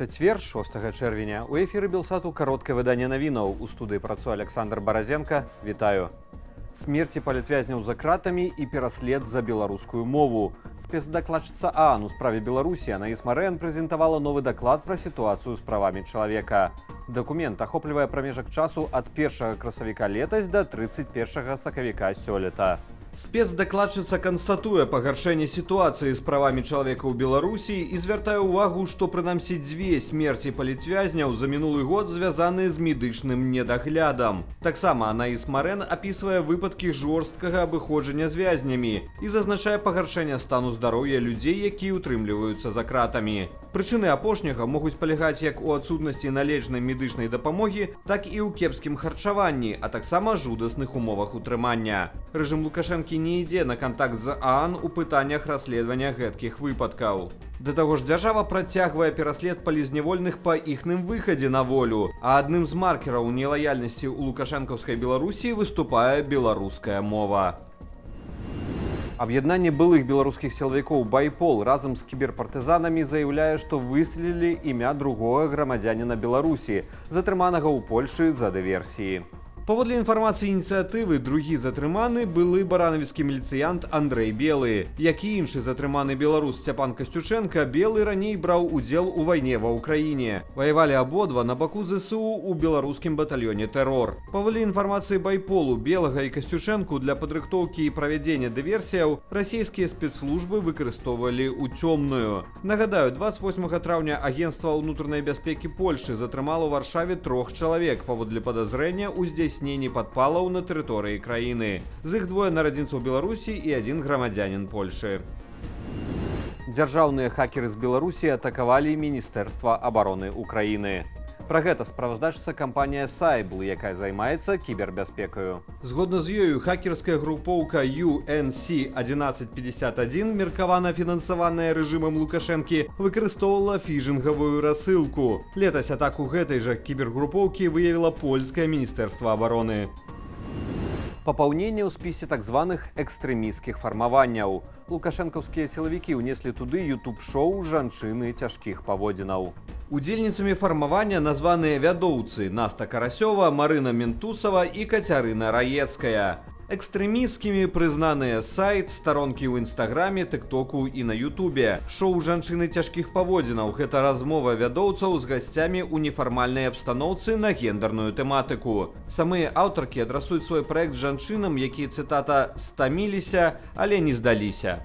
Чацвер, 6 чэрвеня. У эфіры Белсату кароткае выданне навінаў. У студыі працуе Александр Баразенко. Вітаю. Смерці палітвязняў за кратамі і пераслед за беларускую мову. Спецдакладчыца ААН у справе Беларусі Анаіс Марэн прэзентавала новы даклад пра сітуацыю з правамі чалавека. Дакумент ахоплівае прамежак часу ад 1 красавіка летась да 31 сакавіка сёлета. Спецдакладчыца канстатуе пагаршэнне сітуацыі з правамі чалавека ў Беларусі і звяртае ўвагу, што прынамсі дзве смерці палітвязняў за мінулы год звязаныя з медычным недаглядам. Таксама Анаіс Марэн апісвае выпадкі жорсткага абыходжання з вязнямі і зазначае пагаршэнне стану здароўя людзей, якія ўтрымліваюцца за кратамі. Прычыны апошняга могуць палягаць як у адсутнасці належнай медычнай дапамогі, так і ў кепскім харчаванні, а таксама жудасных умовах утрымання. Рэжым Лукашэнкі не ідзе на кантакт з ААН у пытаннях расследавання гэткіх выпадкаў. Да таго ж дзяржава працягвае пераслед палізнявольных па іхным выхадзе на волю, а адным з маркераў нелаяльнасці ў лукашэнкаўскай Беларусі выступае беларуская мова. Аб'яднанне былых беларускіх сілавікоў «Байпол» разам з кіберпартызанамі заяўляе, што выселілі імя другога грамадзяніна Беларусі, затрыманага ў Польшы за дыверсіі. Паводле інфармацыі ініцыятывы, другі затрыманы былы баранавіцкі міліцыянт Андрэй Белы. Як і іншы затрыманы беларус Сцяпан Касцючэнка, Белы раней браў удзел у вайне ва ўкраіне. Ваявалі абодва на баку ЗСУ у беларускім батальёне «Тэрор». Паводле інфармацыі «Байполу», Белага і Касцючэнку для падрыхтоўкі і правядзення дыверсіяў расійскія спецслужбы выкарыстоўвалі ў цёмную. Нагадаю, 28 траўня Агенцтва ўнутранай бяспекі Польшы затрымала ў Варшаве 3 чалавек паводле падазрэння ў здзяйсненні падпалаў на тэрыторыі краіны. З іх двое нарадзінцаў Беларусі і адзін грамадзянін Польшы. Дзяржаўныя хакеры з Беларусі атакавалі Міністэрства абароны Украіны. Пра гэта справаздачыца кампанія «Сайбл», якая займаецца кібербяспекаю. Згодна з ёю, хакерская групоўка UNC-1151, меркавана фінансаваная рэжымам Лукашэнкі, выкарыстоўвала фішынгавую рассылку. Летась атаку гэтай жа кібергрупоўкі выявіла польскае міністэрства абароны. Папаўненне ў спісе так званых экстрэмісцкіх фармаванняў. Лукашэнкаўскія сілавікі ўнеслі туды ютуб-шоу жанчыны цяжкіх паводзінаў. Удзельніцамі фармавання названыя вядоўцы Наста Карасёва, Марына Ментусава і Кацярына Раецкая. Экстрэмісцкімі прызнаныя сайт, старонкі ў інстаграме, тыктоку і на ютубе. Шоу жанчыны цяжкіх паводзінаў – гэта размова вядоўцаў з гасцямі ў нефармальнай абстаноўцы на гендерную тэматыку. Самыя аўтаркі адрасуюць свой праект жанчынам, якія, цытата, «стаміліся, але не здаліся».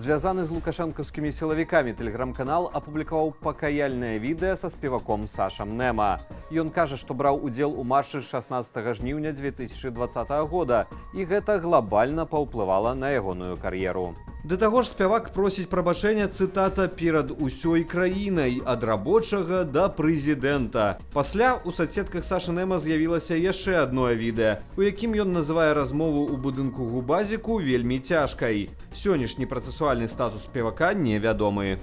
Звязаны з лукашэнкаўскімі сілавікамі тэлеграм-канал апублікаваў пакаяльнае відэа са спеваком Сашам Нема. Ён кажа, што браў удзел у маршы 16 жніўня 2020 года, і гэта глобальна паўплывала на ягоную кар'еру. Да таго ж спявак просіць прабачэння, цытата, перад усёй краінай, ад рабочага да прэзідэнта. Пасля ў соцсетках Саша Нема з'явілася яшчэ адно відэа, у якім ён называе размову ў будынку Губазіку вельмі цяжкай. Сённяшні працэсуальны статус спевака невядомы.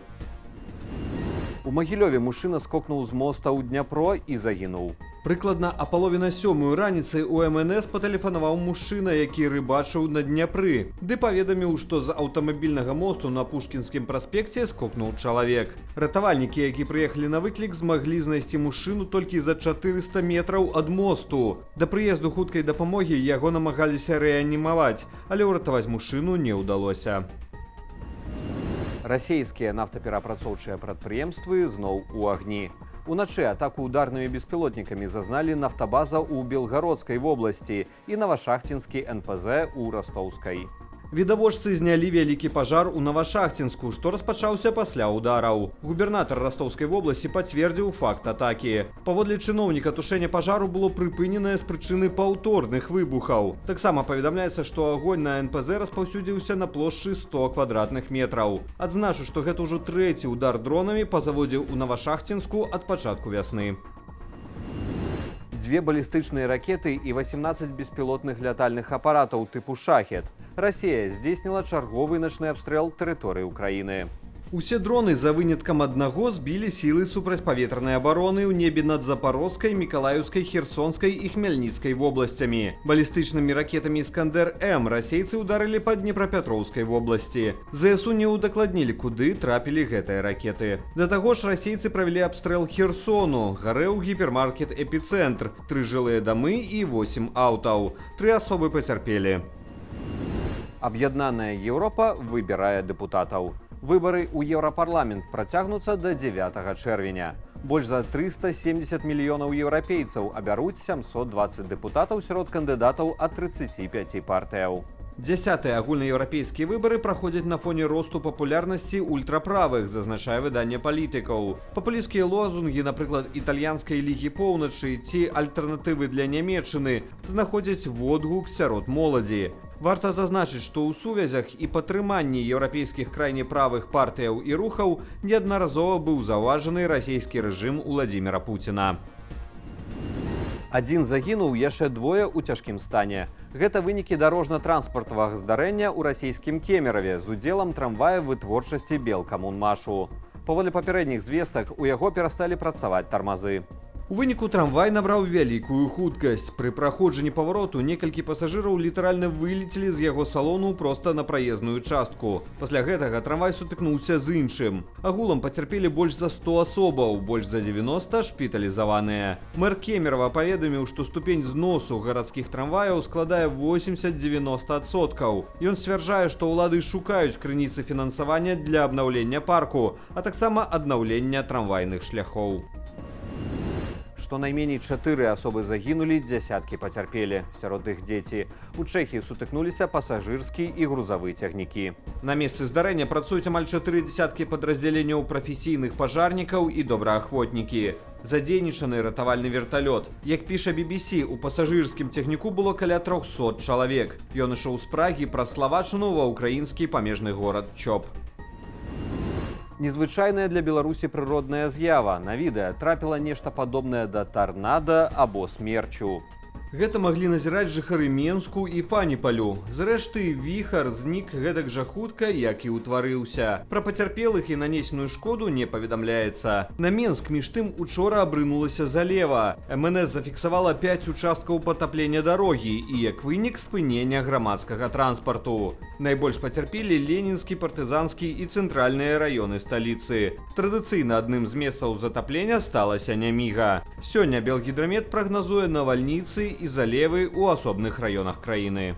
У Магілёве мужчына скокнуў з моста ў Дняпро і загінуў. Прыкладна а паловіна 7 раніцы у МНС патэлефанаваў мужчына, які рыбачыў на Дняпры, ды паведаміў, што з аўтамабільнага мосту на Пушкінскім праспекце скокнуў чалавек. Ратавальнікі, які прыехалі на выклік, змаглі знайсці мужчыну толькі за 400 метраў ад мосту. Да прыезду хуткай дапамогі яго намагаліся рэанімаваць, але ўратаваць мужчыну не ўдалося. Расійскія нафтаперапрацоўчыя прадпрыемствы зноў у агні. Уначы атаку ударнымі беспілотнікамі зазналі нафтабаза ў Белгародскай вобласці і Навашахцінскі НПЗ ў Растоўскай. Відавочцы знялі вялікі пажар у Навашахцінску, што распачаўся пасля удараў. Губернатар Растоўскай вобласці пацвердзіў факт атакі. Паводле чыноўніка, тушэнне пажару было прыпыненае з прычыны паўторных выбухаў. Таксама паведамляецца, што агонь на НПЗ распаўсюдзіўся на плошчы 100 квадратных метраў. Адзначу, што гэта ўжо трэці удар дронамі па заводзе ў Навашахцінску ад пачатку вясны. 2 балістычныя ракеты і 18 беспілотных лятальных апаратаў тыпу «Шахет». Расія здзейсніла чарговы начны абстрэл тэрыторыі Украіны. Усе дроны за выняткам аднаго збілі сілы супрацьпаветранай абароны ў небе над Запорожскай, Мікалаеўскай, Херсонскай і Хмельніцкай вобласцямі. Балістычнымі ракетамі «Іскандер-М» расейцы ударылі па Днепрапетроўскай вобласці. ЗСУ не ўдакладнілі, куды трапілі гэтыя ракеты. Да таго ж расейцы правялі абстрэл Херсону. Гарэў гіпермаркет «Эпіцэнтр», 3 жылыя дамы і 8 аўтаў. 3 асобы пацярпелі. Аб'яднаная Еўропа выбірае дэпутатаў. Выбары ў Еўрапарламент працягнуцца да 9 чэрвеня. Больш за 370 мільёнаў еўрапейцаў абяруць 720 дэпутатаў сярод кандыдатаў ад 35 партыяў. 10-тыя агульнаеўрапейскія выбары праходзяць на фоне росту папулярнасці ультраправых, зазначае выданне палітыкаў. Папулісцкія лозунгі, напрыклад, італьянскай лігі поўначы ці альтэрнатывы для Нямецчыны, знаходзяць водгук сярод моладзі. Варта зазначыць, што ў сувязях і падтрыманні еўрапейскіх крайне правых партыяў і рухаў неаднаразова быў заўважаны расійскі рэжым Уладзіміра Пуціна. Адзін загінуў, яшчэ двое ў цяжкім стане. Гэта вынікі дарожна-транспартавага здарэння ў расійскім Кемераве з удзелам трамвая вытворчасці Белкамунмашу. Паводле папярэдніх звестак, у яго перасталі працаваць тармазы. У выніку трамвай набраў вялікую хуткасць. Пры праходжанні павароту некалькі пасажыраў літаральна вылецелі з яго салону проста на праезную частку. Пасля гэтага трамвай сутыкнуўся з іншым. Агулам пацярпелі больш за 100 асобаў, больш за 90 шпіталізаваныя. Мэр Кемерава паведаміў, што ступень зносу гарадскіх трамваяў складае 80-90%. Ён сцвярджае, што ўлады шукаюць крыніцы фінансавання для абнаўлення парку, а таксама аднаўлення трамвайных шляхоў. Што найменей 4 асобы загінулі, дзясяткі пацярпелі. Сярод іх дзеці. У Чэхіі сутыкнуліся пасажырскі і грузавы цягнікі. На месцы здарэння працуюць амаль 4 дзесяткі падраздзяленняў прафесійных пажарнікаў і добраахвотнікі. Задзейнічаны ратавальны верталёт. Як піша BBC, у пасажырскім цягніку было каля 300 чалавек. Ён ішоў з Прагі праз Славаччыну ва ўкраінскі памежны горад Чоп. Незвычайная для Беларусі прыродная з'ява. На відэа трапіла нешта падобнае да тарнада або смерчу. Гэта маглі назіраць жыхары Менску і Фаніпалю. Зрэшты, віхар знік гэтак жа хутка, як і ўтварыўся. Пра пацярпелых і нанесеную шкоду не паведамляецца. На Менск між тым учора абрынулася залева. МНС зафіксавала 5 участкаў патаплення дарогі і, як вынік, спынення грамадскага транспарту. Найбольш пацярпелі Ленінскі, партызанскі і цэнтральныя раёны сталіцы. Традыцыйна адным з месцаў затаплення сталася Няміга. Сёння Белгідрамет прагназуе навальніцы і залевы ў асобных раёнах краіны.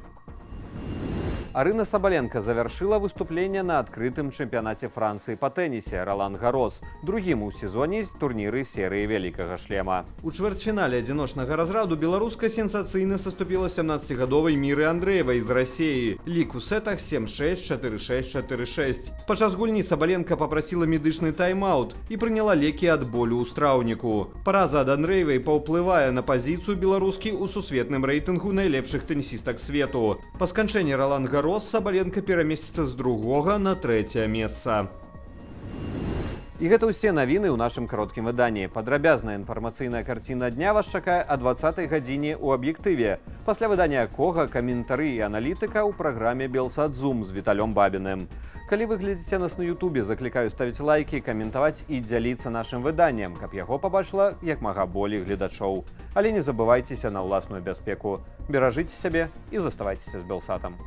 Арына Сабаленка завяршыла выступленне на адкрытым чэмпіянаце Францыі па тэнісе «Ролан Гарос», другім у сезоне з турніры серыі «Вялікага шлема». У чвэрцьфінале адзіночнага разраду беларуска сенсацыйна саступіла 17-гадовай Міры Андрэевай з Расіі. Лік у сетах 7-6, 4-6, 4-6. Падчас гульні Сабаленка папрасіла медычны тайм-аут і прыняла лекі ад болю ў страўніку. Параза ад Андрэевай паўплывае на пазіцыю беларускі ў сусветным рэйтынгу найлепшых тэнісістак свету. Па сканчэнні «Ролан Гарос» Сабаленка перамесціцца з 2 на 3 месца. І гэта ўсе навіны ў нашым кароткім выданні. Падрабязная інфармацыйная карціна дня вас чакае о 20-й гадзіне ў аб'ектыве. Пасля выдання якога каментары і аналітыка ў праграме «Белсат Зум» з Віталём Бабіным. Калі вы глядзіце нас на Ютубе, заклікаю ставіць лайкі, каментаваць і дзяліцца нашым выданнем, каб яго пабачыла як мага болей гледачоў. Але не забывайцеся на ўласную бяспеку. Беражыце сябе і заставайцеся з Белсатам.